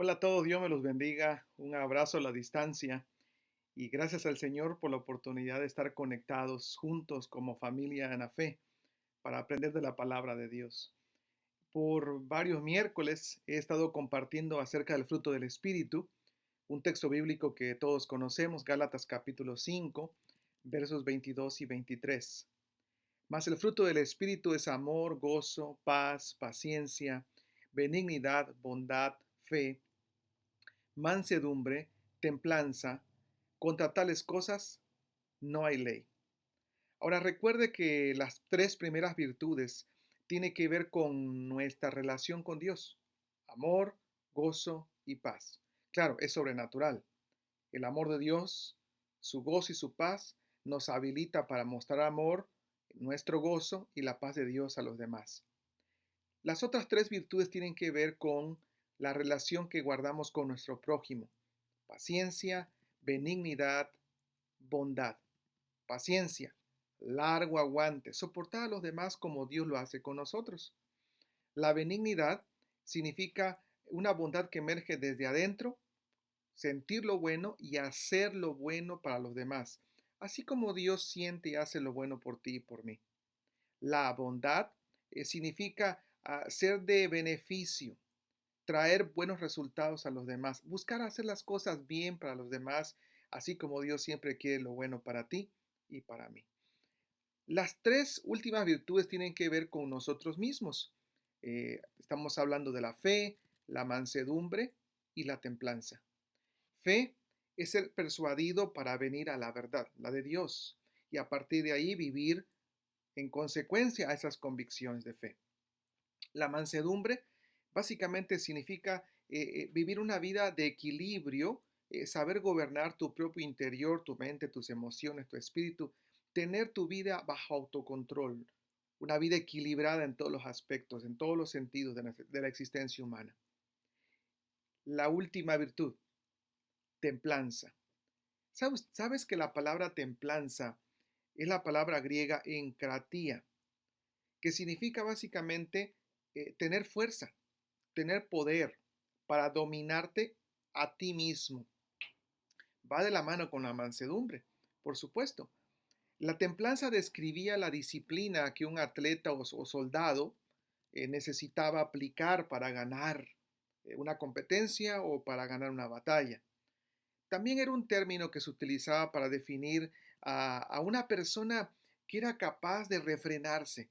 Hola a todos, Dios me los bendiga. Un abrazo a la distancia y gracias al Señor por la oportunidad de estar conectados juntos como familia en la fe para aprender de la palabra de Dios. Por varios miércoles he estado compartiendo acerca del fruto del Espíritu, un texto bíblico que todos conocemos, Gálatas capítulo 5, versos 22 y 23. Mas el fruto del Espíritu es amor, gozo, paz, paciencia, benignidad, bondad, fe, mansedumbre, templanza. Contra tales cosas no hay ley. Ahora recuerde que las tres primeras virtudes tienen que ver con nuestra relación con Dios. Amor, gozo y paz. Claro, es sobrenatural. El amor de Dios, su gozo y su paz nos habilita para mostrar amor, nuestro gozo y la paz de Dios a los demás. Las otras tres virtudes tienen que ver con la relación que guardamos con nuestro prójimo. Paciencia, benignidad, bondad. Paciencia, largo aguante, soportar a los demás como Dios lo hace con nosotros. La benignidad significa una bondad que emerge desde adentro, sentir lo bueno y hacer lo bueno para los demás, así como Dios siente y hace lo bueno por ti y por mí. La bondad significa ser de beneficio, traer buenos resultados a los demás, buscar hacer las cosas bien para los demás, así como Dios siempre quiere lo bueno para ti y para mí. Las tres últimas virtudes tienen que ver con nosotros mismos. Estamos hablando de la fe, la mansedumbre y la templanza. Fe es ser persuadido para venir a la verdad, la de Dios, y a partir de ahí vivir en consecuencia a esas convicciones de fe. La mansedumbre básicamente significa vivir una vida de equilibrio, saber gobernar tu propio interior, tu mente, tus emociones, tu espíritu, tener tu vida bajo autocontrol, una vida equilibrada en todos los aspectos, en todos los sentidos de la existencia humana. La última virtud, templanza. ¿Sabes que la palabra templanza es la palabra griega enkratía, que significa básicamente tener fuerza, tener poder para dominarte a ti mismo? Va de la mano con la mansedumbre, por supuesto. La templanza describía la disciplina que un atleta o soldado necesitaba aplicar para ganar una competencia o para ganar una batalla. También era un término que se utilizaba para definir a una persona que era capaz de refrenarse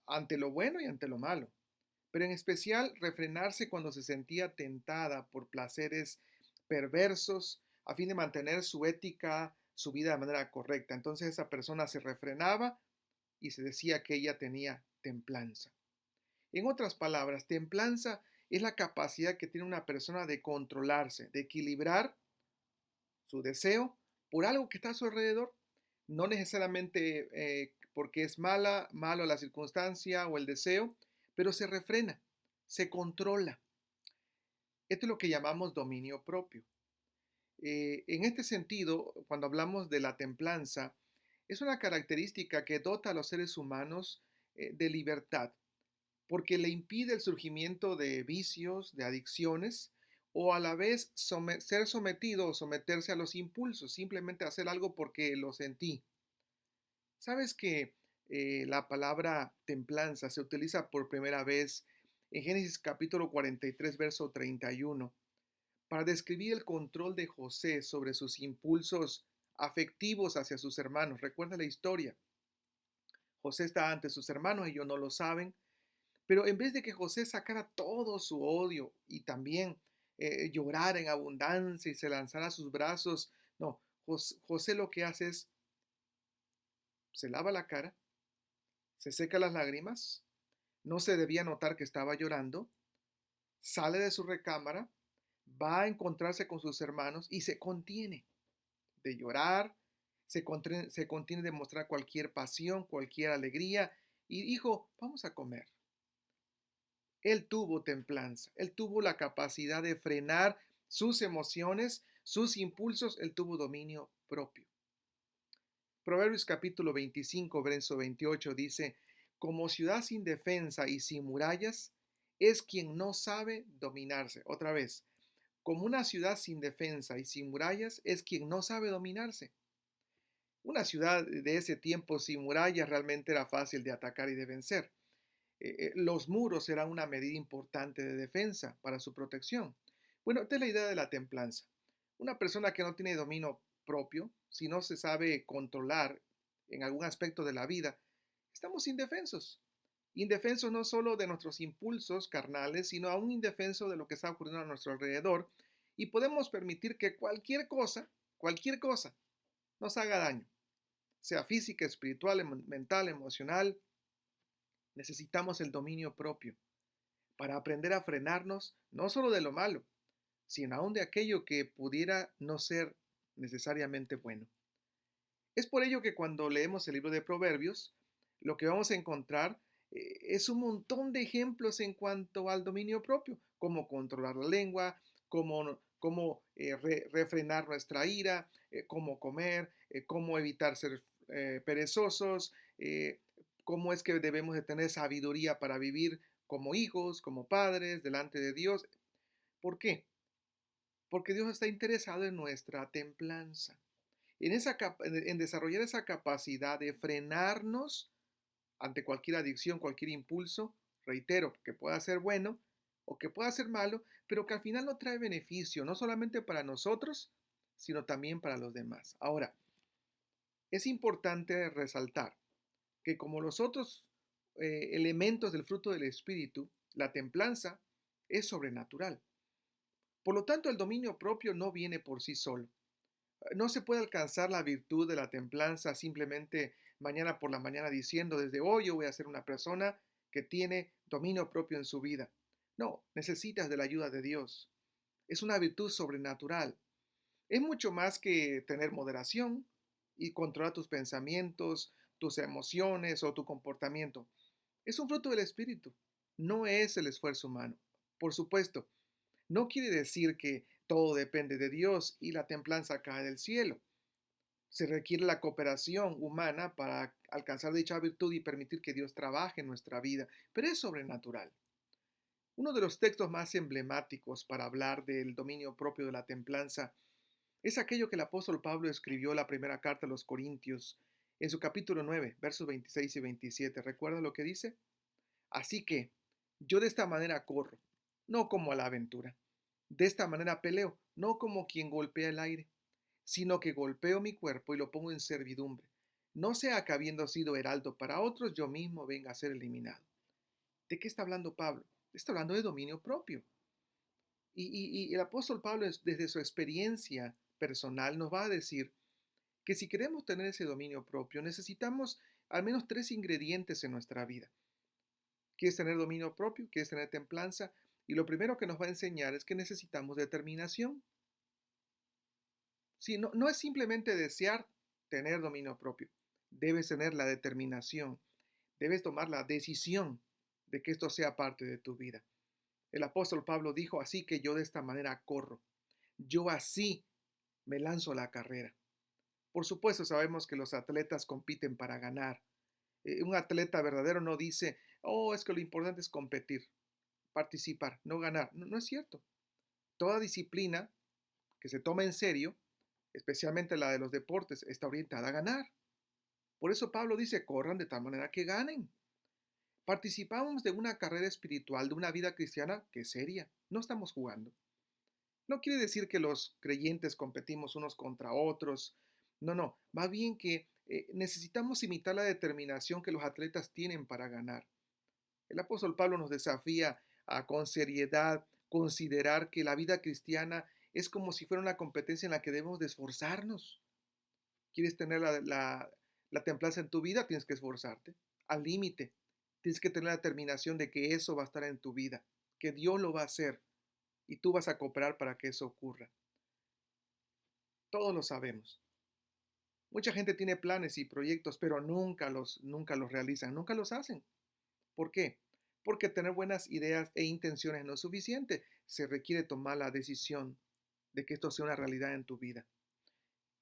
ante lo bueno y ante lo malo, pero en especial refrenarse cuando se sentía tentada por placeres perversos a fin de mantener su ética, su vida de manera correcta. Entonces esa persona se refrenaba y se decía que ella tenía templanza. En otras palabras, templanza es la capacidad que tiene una persona de controlarse, de equilibrar su deseo por algo que está a su alrededor, no necesariamente porque es malo la circunstancia o el deseo, pero se refrena, se controla. Esto es lo que llamamos dominio propio. En este sentido, cuando hablamos de la templanza, es una característica que dota a los seres humanos de libertad, porque le impide el surgimiento de vicios, de adicciones, o a la vez ser sometido o someterse a los impulsos, simplemente hacer algo porque lo sentí. ¿Sabes que la palabra templanza se utiliza por primera vez en Génesis capítulo 43, verso 31, para describir el control de José sobre sus impulsos afectivos hacia sus hermanos? Recuerda la historia. José está ante sus hermanos, ellos no lo saben, pero en vez de que José sacara todo su odio y también llorara en abundancia y se lanzara a sus brazos, no, José lo que hace es, se lava la cara, se seca las lágrimas, no se debía notar que estaba llorando, sale de su recámara, va a encontrarse con sus hermanos y se contiene de llorar, se contiene de mostrar cualquier pasión, cualquier alegría y dijo, vamos a comer. Él tuvo templanza, él tuvo la capacidad de frenar sus emociones, sus impulsos, él tuvo dominio propio. Proverbios capítulo 25, verso 28 dice, como ciudad sin defensa y sin murallas, es quien no sabe dominarse. Otra vez, como una ciudad sin defensa y sin murallas es quien no sabe dominarse. Una ciudad de ese tiempo sin murallas realmente era fácil de atacar y de vencer. Los muros eran una medida importante de defensa para su protección. Bueno, esta es la idea de la templanza. Una persona que no tiene dominio propio, si no se sabe controlar en algún aspecto de la vida, estamos indefensos. Indefensos no solo de nuestros impulsos carnales, sino aún indefensos de lo que está ocurriendo a nuestro alrededor, y podemos permitir que cualquier cosa, nos haga daño, sea física, espiritual, mental, emocional. Necesitamos el dominio propio para aprender a frenarnos no solo de lo malo, sino aún de aquello que pudiera no ser necesariamente bueno. Es por ello que cuando leemos el libro de Proverbios, lo que vamos a encontrar es un montón de ejemplos en cuanto al dominio propio, cómo controlar la lengua, cómo refrenar nuestra ira, cómo comer, cómo evitar ser perezosos, cómo es que debemos de tener sabiduría para vivir como hijos, como padres, delante de Dios. ¿Por qué? Porque Dios está interesado en nuestra templanza, en desarrollar esa capacidad de frenarnos ante cualquier adicción, cualquier impulso, reitero, que pueda ser bueno o que pueda ser malo, pero que al final no trae beneficio, no solamente para nosotros, sino también para los demás. Ahora, es importante resaltar que como los otros elementos del fruto del Espíritu, la templanza es sobrenatural. Por lo tanto, el dominio propio no viene por sí solo. No se puede alcanzar la virtud de la templanza simplemente mañana por la mañana diciendo, desde hoy yo voy a ser una persona que tiene dominio propio en su vida. No, necesitas de la ayuda de Dios. Es una virtud sobrenatural. Es mucho más que tener moderación y controlar tus pensamientos, tus emociones o tu comportamiento. Es un fruto del Espíritu, no es el esfuerzo humano. Por supuesto, no quiere decir que todo depende de Dios y la templanza cae del cielo. Se requiere la cooperación humana para alcanzar dicha virtud y permitir que Dios trabaje en nuestra vida, pero es sobrenatural. Uno de los textos más emblemáticos para hablar del dominio propio de la templanza es aquello que el apóstol Pablo escribió en la primera carta a los Corintios, en su capítulo 9, versos 26 y 27. ¿Recuerda lo que dice? Así que yo de esta manera corro, no como a la aventura. De esta manera peleo, no como quien golpea el aire, sino que golpeo mi cuerpo y lo pongo en servidumbre. No sea que habiendo sido heraldo para otros, yo mismo venga a ser eliminado. ¿De qué está hablando Pablo? Está hablando de dominio propio. Y el apóstol Pablo, desde su experiencia personal, nos va a decir que si queremos tener ese dominio propio, necesitamos al menos tres ingredientes en nuestra vida. ¿Quieres tener dominio propio? ¿Quieres tener templanza? Y lo primero que nos va a enseñar es que necesitamos determinación. Sí, no, no es simplemente desear tener dominio propio. Debes tener la determinación. Debes tomar la decisión de que esto sea parte de tu vida. El apóstol Pablo dijo, así que yo de esta manera corro. Yo así me lanzo a la carrera. Por supuesto, sabemos que los atletas compiten para ganar. Un atleta verdadero no dice, oh, es que lo importante es competir, participar, no ganar. No, no es cierto. Toda disciplina que se toma en serio, especialmente la de los deportes, está orientada a ganar. Por eso Pablo dice, corran de tal manera que ganen. Participamos de una carrera espiritual, de una vida cristiana que es seria. No estamos jugando. No quiere decir que los creyentes competimos unos contra otros. No, no. Va bien que necesitamos imitar la determinación que los atletas tienen para ganar. El apóstol Pablo nos desafía a con seriedad considerar que la vida cristiana es como si fuera una competencia en la que debemos de esforzarnos. ¿Quieres tener la templanza en tu vida? Tienes que esforzarte al límite. Tienes que tener la determinación de que eso va a estar en tu vida, que Dios lo va a hacer y tú vas a cooperar para que eso ocurra. Todos lo sabemos. Mucha gente tiene planes y proyectos, pero nunca los realizan, nunca los hacen. ¿Por qué? Porque tener buenas ideas e intenciones no es suficiente. Se requiere tomar la decisión de que esto sea una realidad en tu vida.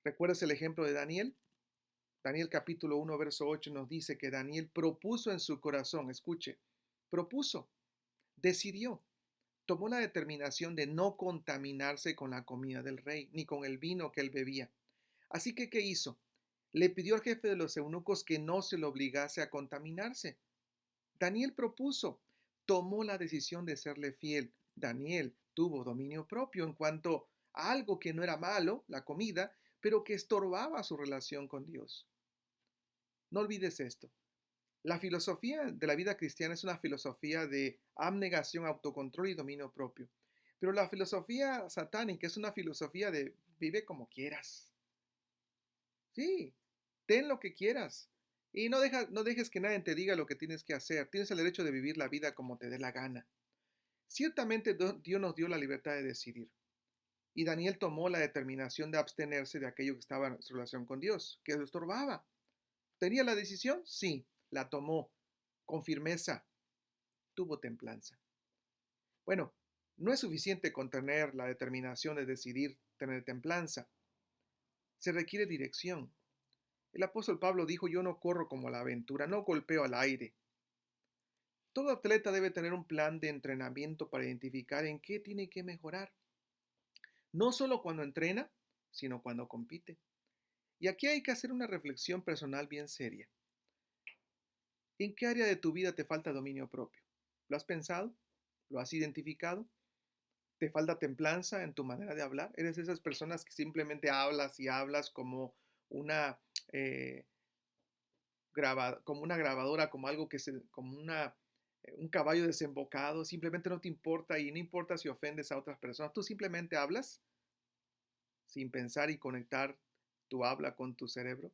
¿Recuerdas el ejemplo de Daniel? Daniel capítulo 1, verso 8 nos dice que Daniel propuso en su corazón, escuche, propuso decidió, tomó la determinación de no contaminarse con la comida del rey, ni con el vino que él bebía. Así que, ¿qué hizo? Le pidió al jefe de los eunucos que no se lo obligase a contaminarse. Daniel propuso, tomó la decisión de serle fiel. Daniel tuvo dominio propio en cuanto a algo que no era malo, la comida, pero que estorbaba su relación con Dios. No olvides esto. La filosofía de la vida cristiana es una filosofía de abnegación, autocontrol y dominio propio. Pero la filosofía satánica es una filosofía de vive como quieras. Sí, ten lo que quieras. Y no dejes que nadie te diga lo que tienes que hacer. Tienes el derecho de vivir la vida como te dé la gana. Ciertamente Dios nos dio la libertad de decidir. Y Daniel tomó la determinación de abstenerse de aquello que estaba en su relación con Dios, que lo estorbaba. ¿Tenía la decisión? Sí, la tomó con firmeza. Tuvo templanza. Bueno, no es suficiente con tener la determinación de decidir tener templanza. Se requiere dirección. El apóstol Pablo dijo, yo no corro como la aventura, no golpeo al aire. Todo atleta debe tener un plan de entrenamiento para identificar en qué tiene que mejorar. No solo cuando entrena, sino cuando compite. Y aquí hay que hacer una reflexión personal bien seria. ¿En qué área de tu vida te falta dominio propio? ¿Lo has pensado? ¿Lo has identificado? ¿Te falta templanza en tu manera de hablar? ¿Eres de esas personas que simplemente hablas y hablas como una, eh, como una grabadora, como algo como un caballo desembocado? Simplemente no te importa y no importa si ofendes a otras personas. Tú simplemente hablas sin pensar y conectar tu habla con tu cerebro.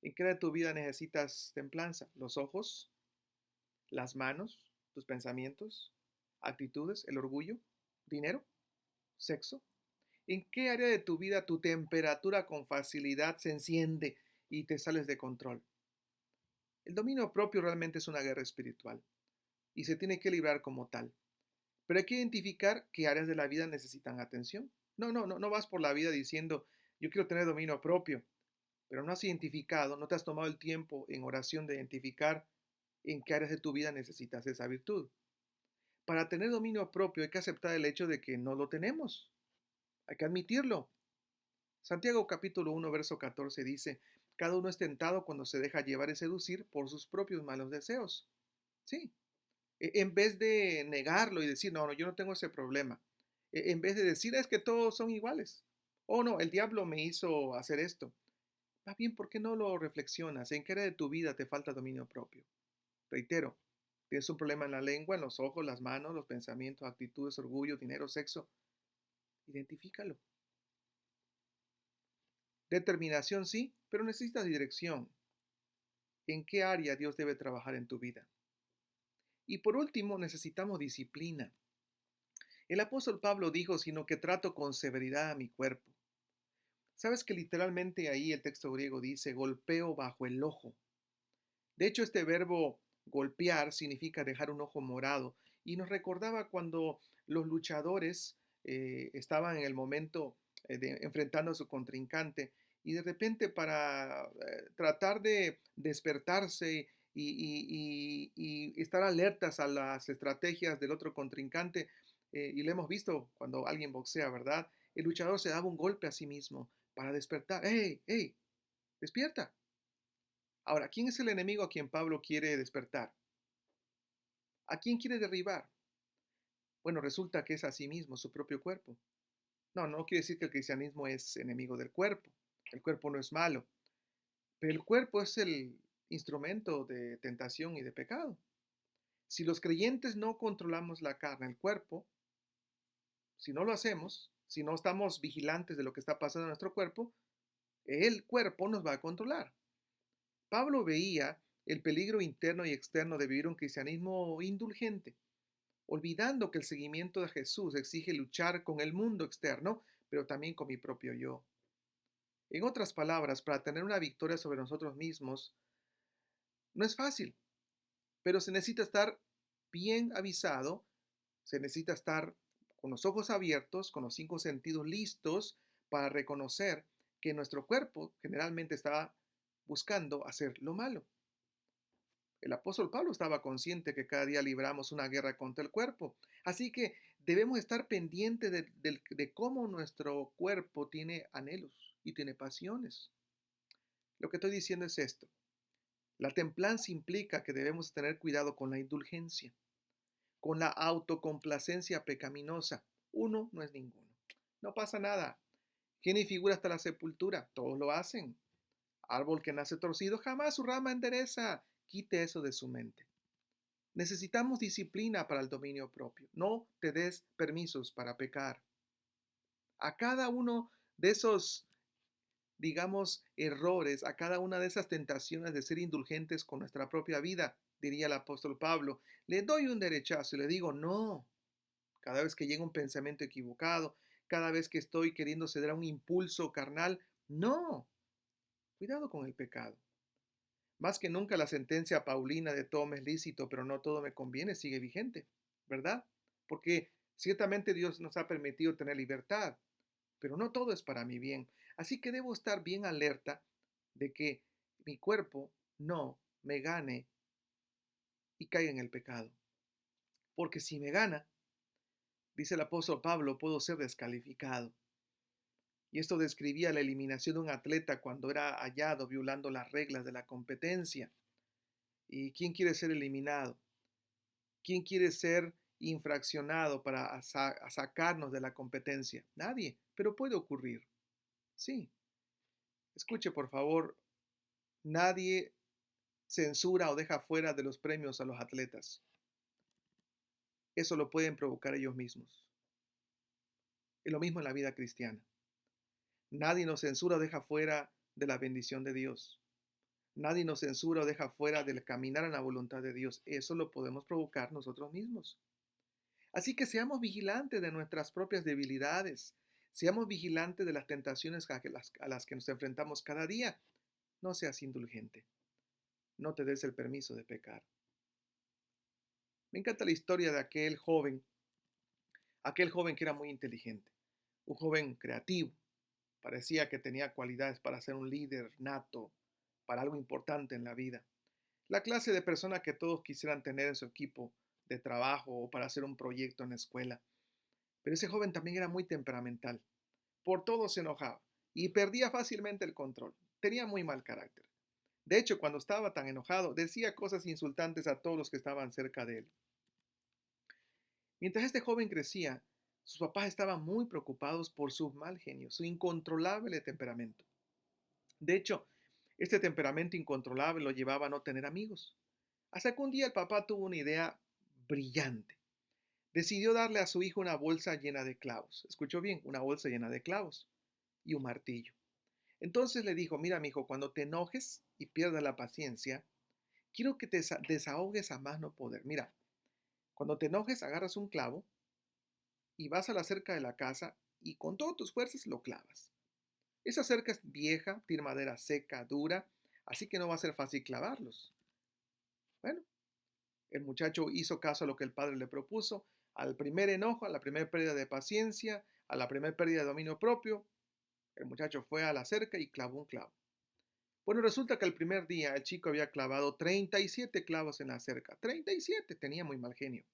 ¿En qué área de tu vida necesitas templanza? ¿Los ojos? ¿Las manos? ¿Tus pensamientos? ¿Actitudes? ¿El orgullo? ¿Dinero? ¿Sexo? ¿En qué área de tu vida tu temperatura con facilidad se enciende y te sales de control? El dominio propio realmente es una guerra espiritual y se tiene que librar como tal. Pero hay que identificar qué áreas de la vida necesitan atención. No vas por la vida diciendo, yo quiero tener dominio propio, pero no has identificado, no te has tomado el tiempo en oración de identificar en qué áreas de tu vida necesitas esa virtud. Para tener dominio propio hay que aceptar el hecho de que no lo tenemos. Hay que admitirlo. Santiago capítulo 1, verso 14 dice, cada uno es tentado cuando se deja llevar y seducir por sus propios malos deseos. Sí, en vez de negarlo y decir, no, yo no tengo ese problema. En vez de decir, es que todos son iguales. Oh, no, el diablo me hizo hacer esto. Más bien, ¿por qué no lo reflexionas? ¿En qué área de tu vida te falta dominio propio? Reitero, tienes un problema en la lengua, en los ojos, las manos, los pensamientos, actitudes, orgullo, dinero, sexo. Identifícalo. Determinación sí, pero necesitas dirección. ¿En qué área Dios debe trabajar en tu vida? Y por último, necesitamos disciplina. El apóstol Pablo dijo, sino que trato con severidad a mi cuerpo. ¿Sabes que literalmente ahí el texto griego dice golpeo bajo el ojo? De hecho, este verbo golpear significa dejar un ojo morado y nos recordaba cuando los luchadores estaban en el momento de enfrentando a su contrincante y de repente para tratar de despertarse y estar alertas a las estrategias del otro contrincante, y lo hemos visto cuando alguien boxea, ¿verdad? El luchador se daba un golpe a sí mismo para despertar. ¡Hey, hey! ¡Despierta! Ahora, ¿quién es el enemigo a quien Pablo quiere despertar? ¿A quién quiere derribar? Bueno, resulta que es a sí mismo, su propio cuerpo. No quiere decir que el cristianismo es enemigo del cuerpo. El cuerpo no es malo, pero el cuerpo es el instrumento de tentación y de pecado. Si los creyentes no controlamos la carne, el cuerpo, si no lo hacemos, si no estamos vigilantes de lo que está pasando en nuestro cuerpo, el cuerpo nos va a controlar. Pablo veía el peligro interno y externo de vivir un cristianismo indulgente, olvidando que el seguimiento de Jesús exige luchar con el mundo externo, pero también con mi propio yo. En otras palabras, para tener una victoria sobre nosotros mismos, no es fácil, pero se necesita estar bien avisado, se necesita estar con los ojos abiertos, con los cinco sentidos listos para reconocer que nuestro cuerpo generalmente está buscando hacer lo malo. El apóstol Pablo estaba consciente que cada día libramos una guerra contra el cuerpo. Así que debemos estar pendientes de cómo nuestro cuerpo tiene anhelos y tiene pasiones. Lo que estoy diciendo es esto. La templanza implica que debemos tener cuidado con la indulgencia, con la autocomplacencia pecaminosa. Uno no es ninguno. No pasa nada. Tiene figura hasta la sepultura. Todos lo hacen. Árbol que nace torcido jamás su rama endereza. Quite eso de su mente. Necesitamos disciplina para el dominio propio. No te des permisos para pecar. A cada uno de esos, digamos, errores, a cada una de esas tentaciones de ser indulgentes con nuestra propia vida, diría el apóstol Pablo, le doy un derechazo y le digo no. Cada vez que llega un pensamiento equivocado, cada vez que estoy queriendo ceder a un impulso carnal, no. Cuidado con el pecado. Más que nunca la sentencia paulina de todo me es lícito, pero no todo me conviene, sigue vigente, ¿verdad? Porque ciertamente Dios nos ha permitido tener libertad, pero no todo es para mi bien. Así que debo estar bien alerta de que mi cuerpo no me gane y caiga en el pecado. Porque si me gana, dice el apóstol Pablo, puedo ser descalificado. Y esto describía la eliminación de un atleta cuando era hallado violando las reglas de la competencia. ¿Y quién quiere ser eliminado? ¿Quién quiere ser infraccionado para sacarnos de la competencia? Nadie, pero puede ocurrir. Sí. Escuche, por favor, nadie censura o deja fuera de los premios a los atletas. Eso lo pueden provocar ellos mismos. Es lo mismo en la vida cristiana. Nadie nos censura o deja fuera de la bendición de Dios. Nadie nos censura o deja fuera del caminar en la voluntad de Dios. Eso lo podemos provocar nosotros mismos. Así que seamos vigilantes de nuestras propias debilidades. Seamos vigilantes de las tentaciones a las que nos enfrentamos cada día. No seas indulgente. No te des el permiso de pecar. Me encanta la historia de aquel joven que era muy inteligente, un joven creativo. Parecía que tenía cualidades para ser un líder nato, para algo importante en la vida. La clase de persona que todos quisieran tener en su equipo de trabajo o para hacer un proyecto en la escuela. Pero ese joven también era muy temperamental. Por todo se enojaba y perdía fácilmente el control. Tenía muy mal carácter. De hecho, cuando estaba tan enojado, decía cosas insultantes a todos los que estaban cerca de él. Mientras este joven crecía, sus papás estaban muy preocupados por su mal genio, su incontrolable temperamento. De hecho, este temperamento incontrolable lo llevaba a no tener amigos. Hasta que un día el papá tuvo una idea brillante. Decidió darle a su hijo una bolsa llena de clavos. Escuchó bien, una bolsa llena de clavos y un martillo. Entonces le dijo, mira, mi hijo, cuando te enojes y pierdas la paciencia, quiero que te desahogues a más no poder. Mira, cuando te enojes, agarras un clavo y vas a la cerca de la casa y con todas tus fuerzas lo clavas. Esa cerca es vieja, tiene madera seca, dura, así que no va a ser fácil clavarlos. Bueno, el muchacho hizo caso a lo que el padre le propuso. Al primer enojo, a la primera pérdida de paciencia, a la primera pérdida de dominio propio, el muchacho fue a la cerca y clavó un clavo. Bueno, resulta que el primer día el chico había clavado 37 clavos en la cerca. 37, tenía muy mal genio.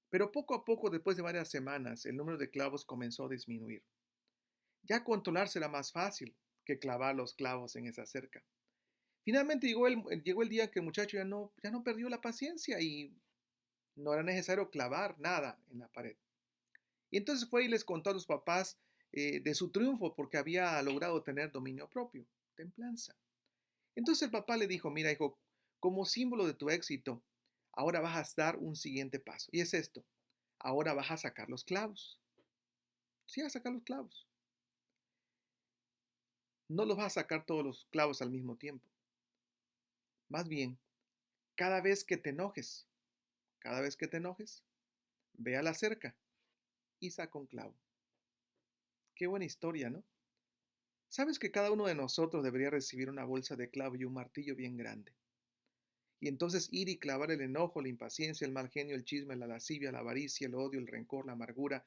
Pero poco a poco, después de varias semanas, el número de clavos comenzó a disminuir. Ya controlarse era más fácil que clavar los clavos en esa cerca. Finalmente llegó el día que el muchacho ya no perdió la paciencia y no era necesario clavar nada en la pared. Y entonces fue y les contó a los papás de su triunfo porque había logrado tener dominio propio, templanza. Entonces el papá le dijo, mira hijo, como símbolo de tu éxito, ahora vas a dar un siguiente paso. Y es esto, ahora vas a sacar los clavos. Sí, a sacar los clavos. No los vas a sacar todos los clavos al mismo tiempo. Más bien, cada vez que te enojes, cada vez que te enojes, ve a la cerca y saca un clavo. Qué buena historia, ¿no? ¿Sabes que cada uno de nosotros debería recibir una bolsa de clavo y un martillo bien grande? Y entonces ir y clavar el enojo, la impaciencia, el mal genio, el chisme, la lascivia, la avaricia, el odio, el rencor, la amargura,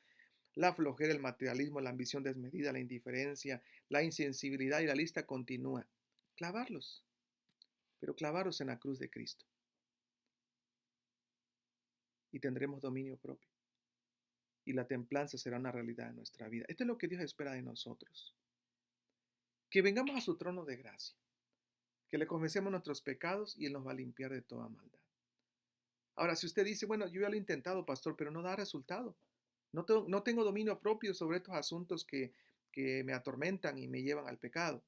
la flojera, el materialismo, la ambición desmedida, la indiferencia, la insensibilidad y la lista continúa. Clavarlos. pero clavaros en la cruz de Cristo y tendremos dominio propio. Y la templanza será una realidad en nuestra vida. Esto es lo que Dios espera de nosotros. Que vengamos a su trono de gracia, que le confesemos nuestros pecados y Él nos va a limpiar de toda maldad. Ahora, si usted dice, bueno, yo ya lo he intentado, pastor, pero no da resultado. No tengo dominio propio sobre estos asuntos que me atormentan y me llevan al pecado.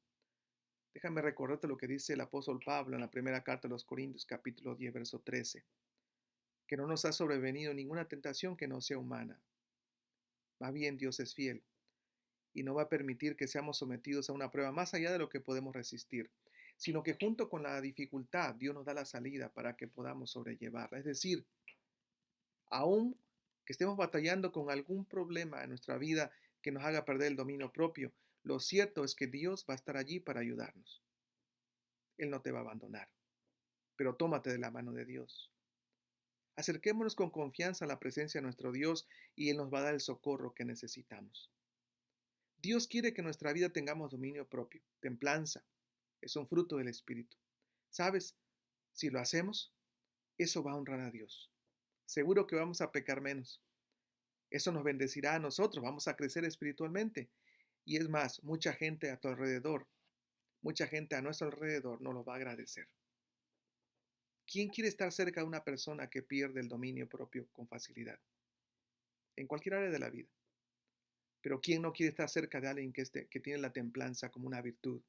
Déjame recordarte lo que dice el apóstol Pablo en la primera carta de los Corintios, capítulo 10, verso 13, que no nos ha sobrevenido ninguna tentación que no sea humana. Más bien Dios es fiel y no va a permitir que seamos sometidos a una prueba más allá de lo que podemos resistir, sino que junto con la dificultad Dios nos da la salida para que podamos sobrellevarla. Es decir, aún que estemos batallando con algún problema en nuestra vida que nos haga perder el dominio propio, lo cierto es que Dios va a estar allí para ayudarnos. Él no te va a abandonar, pero tómate de la mano de Dios. Acerquémonos con confianza a la presencia de nuestro Dios y Él nos va a dar el socorro que necesitamos. Dios quiere que en nuestra vida tengamos dominio propio, templanza. Es un fruto del Espíritu. ¿Sabes? Si lo hacemos, eso va a honrar a Dios. Seguro que vamos a pecar menos. Eso nos bendecirá a nosotros, vamos a crecer espiritualmente. Y es más, mucha gente a tu alrededor, mucha gente a nuestro alrededor nos lo va a agradecer. ¿Quién quiere estar cerca de una persona que pierde el dominio propio con facilidad? En cualquier área de la vida. Pero ¿quién no quiere estar cerca de alguien que tiene la templanza como una virtud,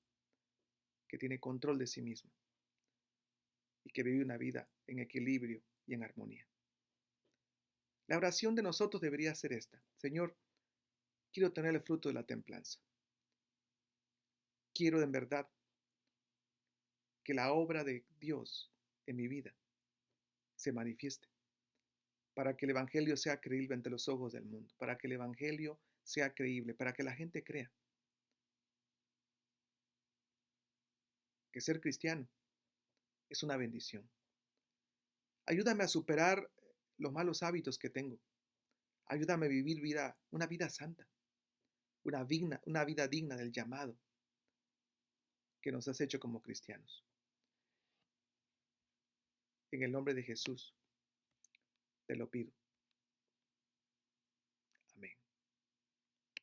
que tiene control de sí mismo y que vive una vida en equilibrio y en armonía? La oración de nosotros debería ser esta: Señor, quiero tener el fruto de la templanza. Quiero en verdad que la obra de Dios en mi vida se manifieste, para que el Evangelio sea creíble ante los ojos del mundo, para que el Evangelio sea creíble, para que la gente crea que ser cristiano es una bendición. Ayúdame a superar los malos hábitos que tengo. Ayúdame a vivir una vida santa, una vida digna del llamado que nos has hecho como cristianos. En el nombre de Jesús te lo pido.